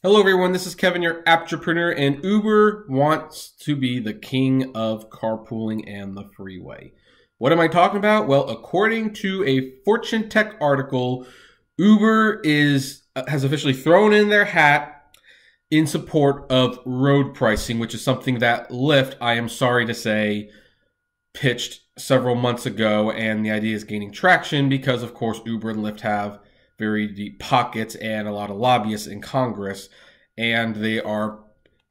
Hello everyone, this is Kevin, your entrepreneur, and Uber wants to be the king of carpooling and the freeway. What am I talking about? Well, according to a Fortune Tech article, Uber has officially thrown in their hat in support of road pricing, which is something that Lyft, I am sorry to say, pitched several months ago, and the idea is gaining traction because, of course, Uber and Lyft have very deep pockets and a lot of lobbyists in Congress, and they are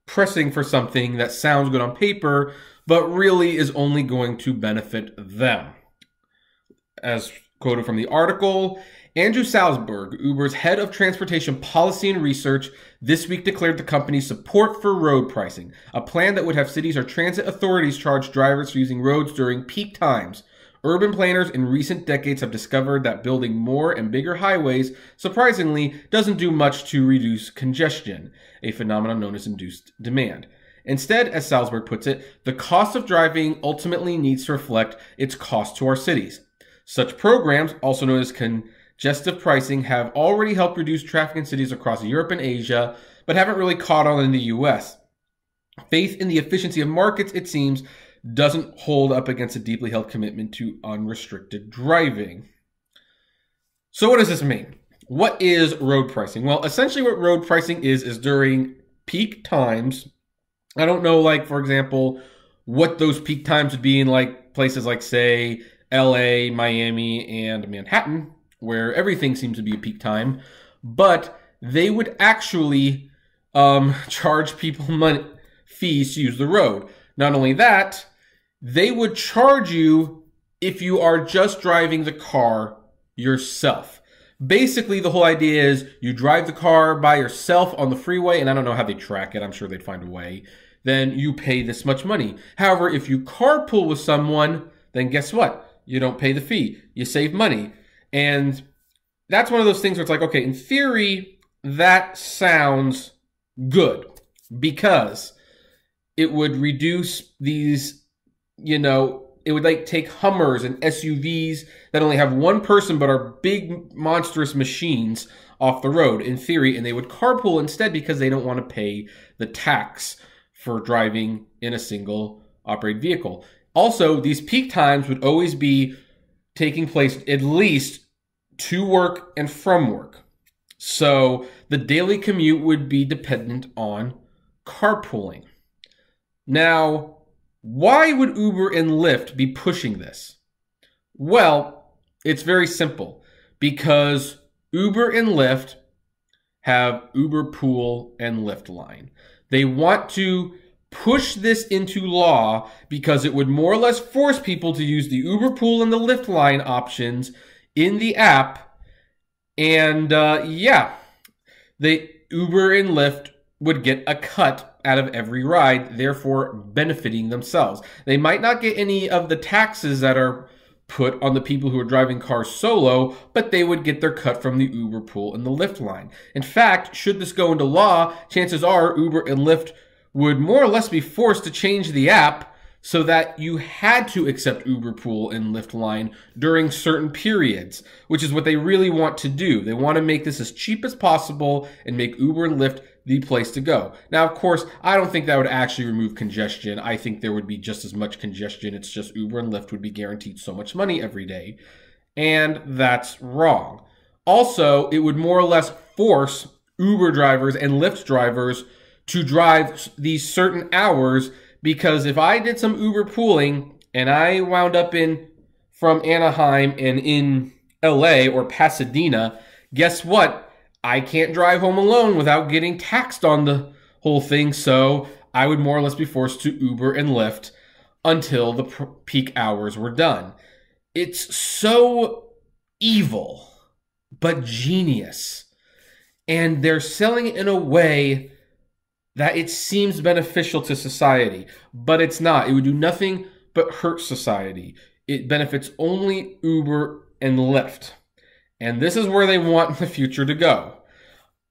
pressing for something that sounds good on paper, but really is only going to benefit them. As quoted from the article, Andrew Salzberg, Uber's head of transportation policy and research, this week declared the company's support for road pricing, a plan that would have cities or transit authorities charge drivers for using roads during peak times. Urban planners in recent decades have discovered that building more and bigger highways, surprisingly, doesn't do much to reduce congestion, a phenomenon known as induced demand. Instead, as Salzberg puts it, the cost of driving ultimately needs to reflect its cost to our cities. Such programs, also known as congestive pricing, have already helped reduce traffic in cities across Europe and Asia, but haven't really caught on in the US. Faith in the efficiency of markets, it seems, doesn't hold up against a deeply held commitment to unrestricted driving. So what does this mean? What is road pricing? Well, essentially what road pricing is during peak times. I don't know, like, for example, what those peak times would be in like places like, say, LA, Miami, and Manhattan, where everything seems to be a peak time, but they would actually charge people fees to use the road. Not only that, they would charge you if you are just driving the car yourself. Basically, the whole idea is you drive the car by yourself on the freeway, and I don't know how they track it. I'm sure they'd find a way. Then you pay this much money. However, if you carpool with someone, then guess what? You don't pay the fee. You save money. And that's one of those things where it's like, okay, in theory, that sounds good because it would reduce these, it would like take Hummers and SUVs that only have one person but are big monstrous machines off the road in theory, and they would carpool instead because they don't want to pay the tax for driving in a single operated vehicle. Also, these peak times would always be taking place at least to work and from work. So the daily commute would be dependent on carpooling. Now, why would Uber and Lyft be pushing this? Well, it's very simple. Because Uber and Lyft have UberPOOL and Lyft line. They want to push this into law because it would more or less force people to use the UberPOOL and the Lyft line options in the app. And the Uber and Lyft would get a cut out of every ride, therefore benefiting themselves. They might not get any of the taxes that are put on the people who are driving cars solo, but they would get their cut from the UberPOOL and the Lyft line. In fact, should this go into law, chances are Uber and Lyft would more or less be forced to change the app so that you had to accept UberPOOL and Lyft line during certain periods, which is what they really want to do. They want to make this as cheap as possible and make Uber and Lyft the place to go. Now, of course, I don't think that would actually remove congestion. I think there would be just as much congestion. It's just Uber and Lyft would be guaranteed so much money every day. And that's wrong. Also, it would more or less force Uber drivers and Lyft drivers to drive these certain hours, because if I did some Uber pooling and I wound up from Anaheim and in LA or Pasadena, guess what? I can't drive home alone without getting taxed on the whole thing, so I would more or less be forced to Uber and Lyft until the peak hours were done. It's so evil, but genius. And they're selling it in a way that it seems beneficial to society, but it's not. It would do nothing but hurt society. It benefits only Uber and Lyft. And this is where they want the future to go.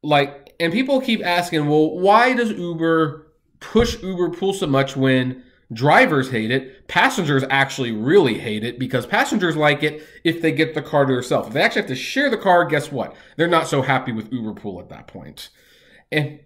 And people keep asking, well, why does Uber push UberPOOL so much when drivers hate it? Passengers actually really hate it because passengers like it if they get the car to themselves. If they actually have to share the car, guess what? They're not so happy with UberPOOL at that point. and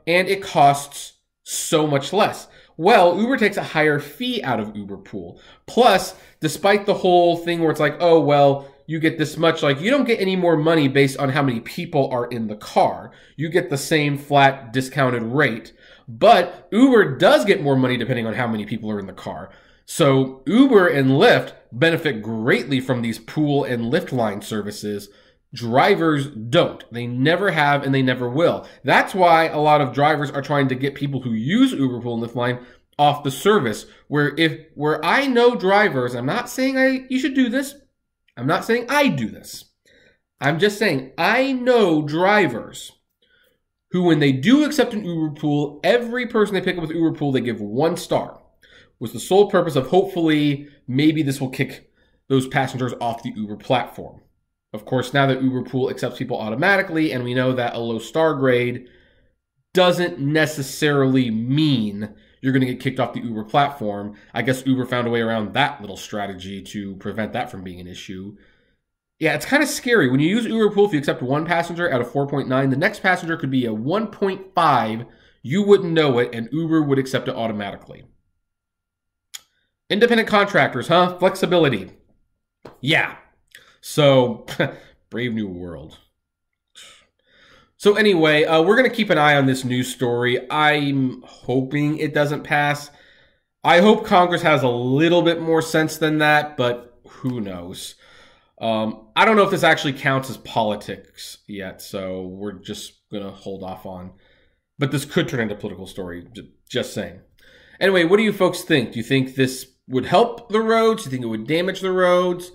and it costs so much less. Well, Uber takes a higher fee out of UberPOOL. Plus, despite the whole thing where it's like, oh, well, you get this much, like you don't get any more money based on how many people are in the car. You get the same flat discounted rate. But Uber does get more money depending on how many people are in the car. So Uber and Lyft benefit greatly from these pool and Lyft line services. Drivers don't. They never have and they never will. That's why a lot of drivers are trying to get people who use UberPOOL and Lyft line off the service. Where I know drivers, I'm not saying you should do this. I'm not saying I do this. I'm just saying I know drivers who, when they do accept an UberPOOL, every person they pick up with UberPOOL, they give 1 star. With the sole purpose of hopefully maybe this will kick those passengers off the Uber platform. Of course, now that UberPOOL accepts people automatically, and we know that a low star grade doesn't necessarily mean you're going to get kicked off the Uber platform. I guess Uber found a way around that little strategy to prevent that from being an issue. Yeah, it's kind of scary. When you use UberPOOL, if you accept 1 passenger out of 4.9, the next passenger could be a 1.5. You wouldn't know it, and Uber would accept it automatically. Independent contractors, huh? Flexibility. Yeah. So, brave new world. So anyway, we're going to keep an eye on this news story. I'm hoping it doesn't pass. I hope Congress has a little bit more sense than that, but who knows? I don't know if this actually counts as politics yet, so we're just going to hold off on. But this could turn into a political story, just saying. Anyway, what do you folks think? Do you think this would help the roads? Do you think it would damage the roads?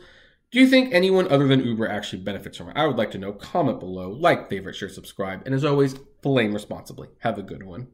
Do you think anyone other than Uber actually benefits from it? I would like to know. Comment below, like, favorite, share, subscribe, and as always, flame responsibly. Have a good one.